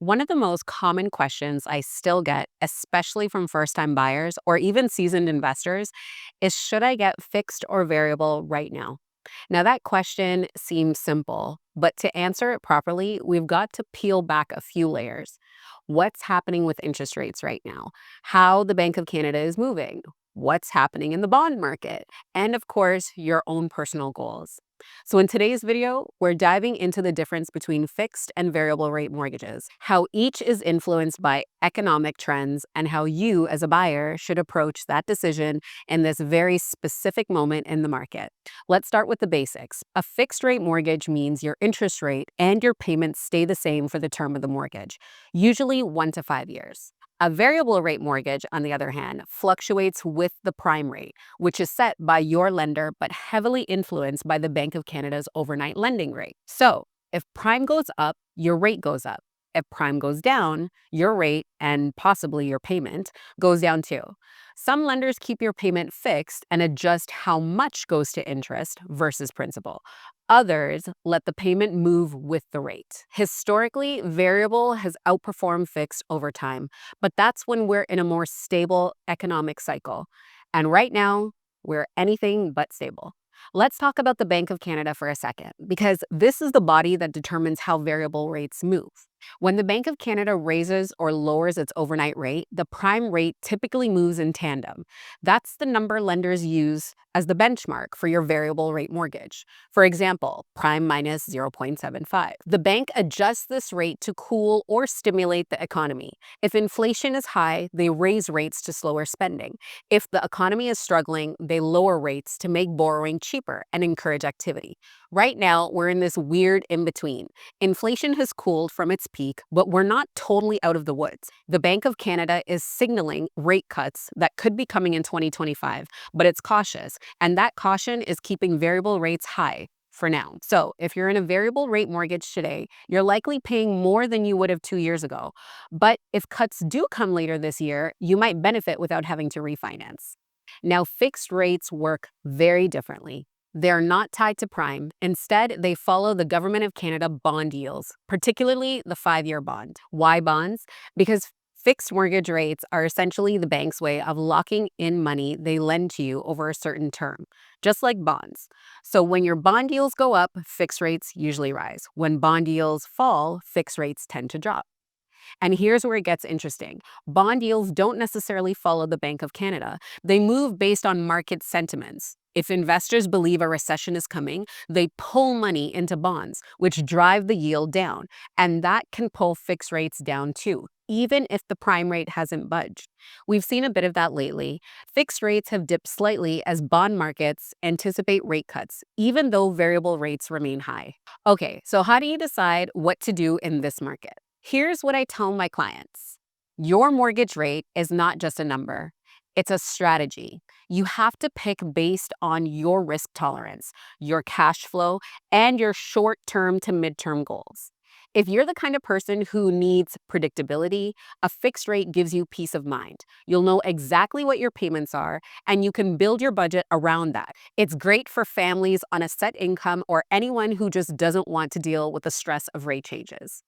One of the most common questions I still get, especially from first time buyers or even seasoned investors, is should I get fixed or variable right now? Now, that question seems simple, but to answer it properly, we've got to peel back a few layers. What's happening with interest rates right now? How the Bank of Canada is moving? What's happening in the bond market? And of course, your own personal goals. So, in today's video, we're diving into the difference between fixed and variable rate mortgages, how each is influenced by economic trends, and how you, as a buyer, should approach that decision in this very specific moment in the market. Let's start with the basics. A fixed rate mortgage means your interest rate and your payments stay the same for the term of the mortgage, usually 1 to 5 years. A variable rate mortgage, on the other hand, fluctuates with the prime rate, which is set by your lender but heavily influenced by the Bank of Canada's overnight lending rate. So, if prime goes up, your rate goes up. If prime goes down, your rate and possibly your payment goes down too. Some lenders keep your payment fixed and adjust how much goes to interest versus principal. Others let the payment move with the rate. Historically, variable has outperformed fixed over time, but that's when we're in a more stable economic cycle. And right now, we're anything but stable. Let's talk about the Bank of Canada for a second, because this is the body that determines how variable rates move. When the Bank of Canada raises or lowers its overnight rate, the prime rate typically moves in tandem. That's the number lenders use as the benchmark for your variable rate mortgage. For example, prime minus 0.75. The bank adjusts this rate to cool or stimulate the economy. If inflation is high, they raise rates to slower spending. If the economy is struggling, they lower rates to make borrowing cheaper and encourage activity. Right now, we're in this weird in between. Inflation has cooled from its peak, but we're not totally out of the woods. The Bank of Canada is signaling rate cuts that could be coming in 2025, but it's cautious, and that caution is keeping variable rates high for now. So, if you're in a variable rate mortgage today, you're likely paying more than you would have 2 years ago. But if cuts do come later this year, you might benefit without having to refinance. Now, fixed rates work very differently. They're not tied to prime. Instead, they follow the Government of Canada bond yields, particularly the 5 year bond. Why bonds? Because fixed mortgage rates are essentially the bank's way of locking in money they lend to you over a certain term, just like bonds. So when your bond yields go up, fixed rates usually rise. When bond yields fall, fixed rates tend to drop. And here's where it gets interesting. Bond yields don't necessarily follow the Bank of Canada. They move based on market sentiments. If investors believe a recession is coming, they pull money into bonds, which drive the yield down. And that can pull fixed rates down too, even if the prime rate hasn't budged. We've seen a bit of that lately. Fixed rates have dipped slightly as bond markets anticipate rate cuts, even though variable rates remain high. Okay, so how do you decide what to do in this market? Here's what I tell my clients. Your mortgage rate is not just a number. It's a strategy. You have to pick based on your risk tolerance, your cash flow, and your short-term to mid-term goals. If you're the kind of person who needs predictability, a fixed rate gives you peace of mind. You'll know exactly what your payments are, and you can build your budget around that. It's great for families on a set income or anyone who just doesn't want to deal with the stress of rate changes.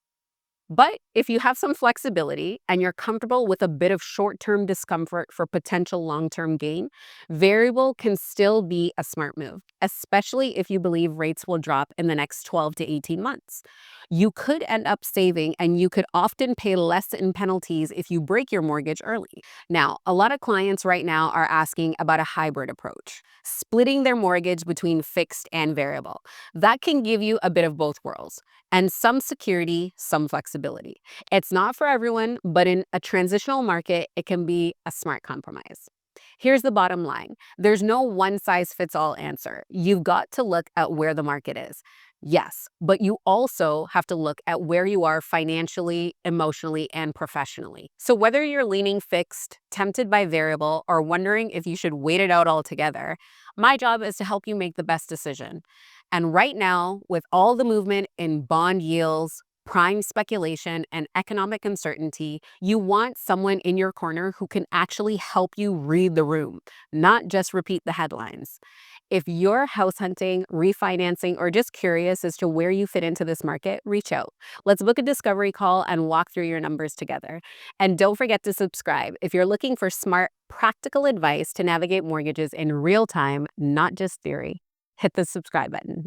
But if you have some flexibility and you're comfortable with a bit of short-term discomfort for potential long-term gain, variable can still be a smart move, especially if you believe rates will drop in the next 12 to 18 months. You could end up saving, and you could often pay less in penalties if you break your mortgage early. Now, a lot of clients right now are asking about a hybrid approach, splitting their mortgage between fixed and variable. That can give you a bit of both worlds and some security, some flexibility. It's not for everyone, but in a transitional market, it can be a smart compromise. Here's the bottom line. There's no one size fits all answer. You've got to look at where the market is. Yes, but you also have to look at where you are financially, emotionally, and professionally. So whether you're leaning fixed, tempted by variable, or wondering if you should wait it out altogether, my job is to help you make the best decision. And right now, with all the movement in bond yields, prime speculation, and economic uncertainty, you want someone in your corner who can actually help you read the room, not just repeat the headlines. If you're house hunting, refinancing, or just curious as to where you fit into this market, reach out. Let's book a discovery call and walk through your numbers together. And don't forget to subscribe if you're looking for smart, practical advice to navigate mortgages in real time, not just theory. Hit the subscribe button.